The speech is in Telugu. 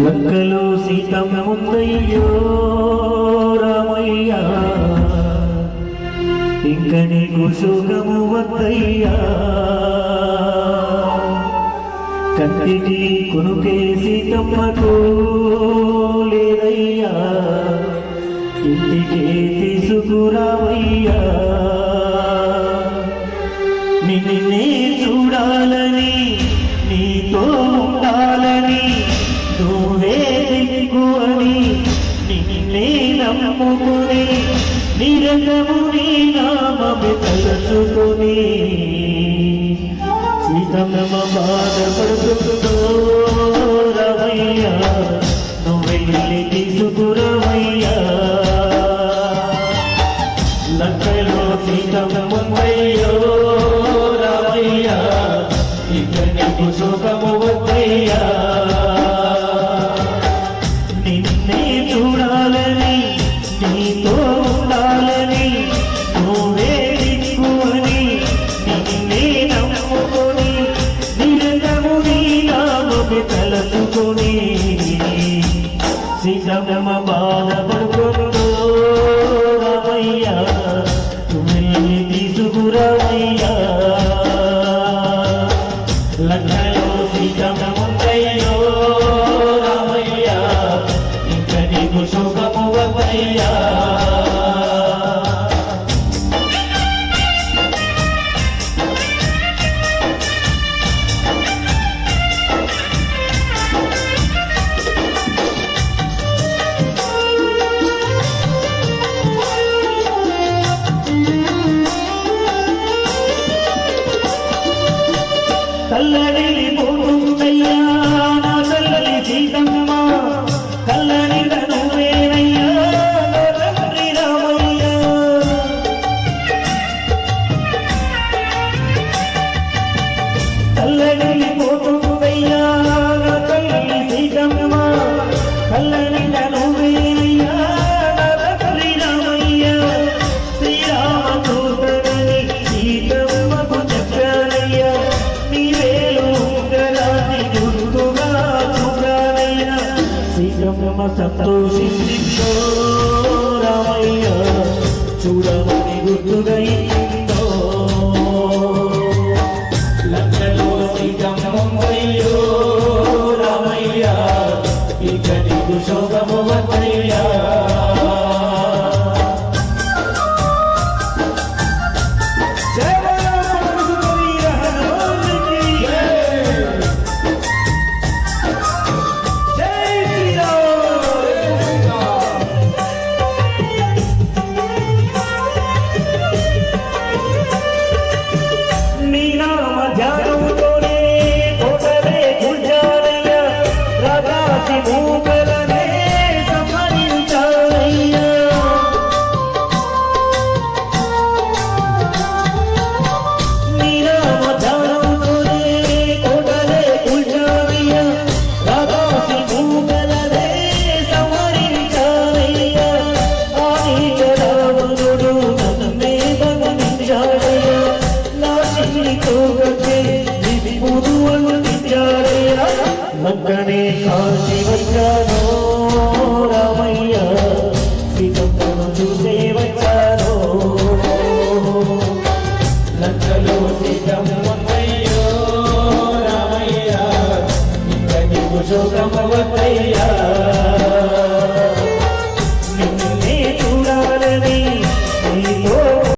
లక్కలు సీతమ్మ ముందయ్యో రామయ్య, ఇంక నీకు శోకము వద్దయ్యా. కత్తికి కొనుకే సీతమ్మకు లేదయ్యా, ఇంటికే తీసుకురావయ్యా. నిన్నే చూడాలని, నీతో ఉండాలని, నువ్వే దిక్కు అని నిన్నే నమ్ముకుని నిరంతరము నీ నామమే తలచుకొని సీతమ్మ బాధపడుతుందో రామయ్యా, నువ్వెళ్ళి తీసుకురావయ్యా. లక్కలో సీతమ్మ ముందయ్యో రామయ్యా, ఇక నీకు శోకము వద్దయ్యా. నిన్నే చూడాలని, నీతో ఉండాలని, నువ్వే దిక్కు అని నిన్నే నమ్ముకొని నిరంతరము నీ నామమే తలచుకొని సీతమ్మ బాధపడుతుందో రామయ్యా, నువ్వెళ్ళి తీసుకురావయ్యా. లక్కలో సీతమ్మ ముందయ్యో రామయ్యా, ఇంక నీకు శోకము వద్దయ్యా. కల్లడిని పోతుందయ్యా నా తల్లి సీతమ్మ, కల్లని నువ్వేనయ్యా నా తండ్రి రామయ్య. కల్లడిని పోతుందయ్యా నా తల్లి సీతమ్మ, కల్లని నువ్వేనయ్యా నా తండ్రి రామయ్య. శ్రీరామదూతని సీతమ్మకు చెప్పానయ్యా, సీతమ్మ సంతోషించిందో రామయ్య, చూడమని గుర్తుగా ఇచ్చిందో. లక్కలో సీతమ్మ ముందయ్యో రామయ్య, ఇక నీకు శోకము వద్దయ్యా. లక్కనే కాశీ వచ్చాను రామయ్య, సీతమ్మను చూసే వచ్చాను. లక్కలో సీతమ్మ ముందయ్యో రామయ్య, ఇంక నీకు శోకము వద్దయ్యా.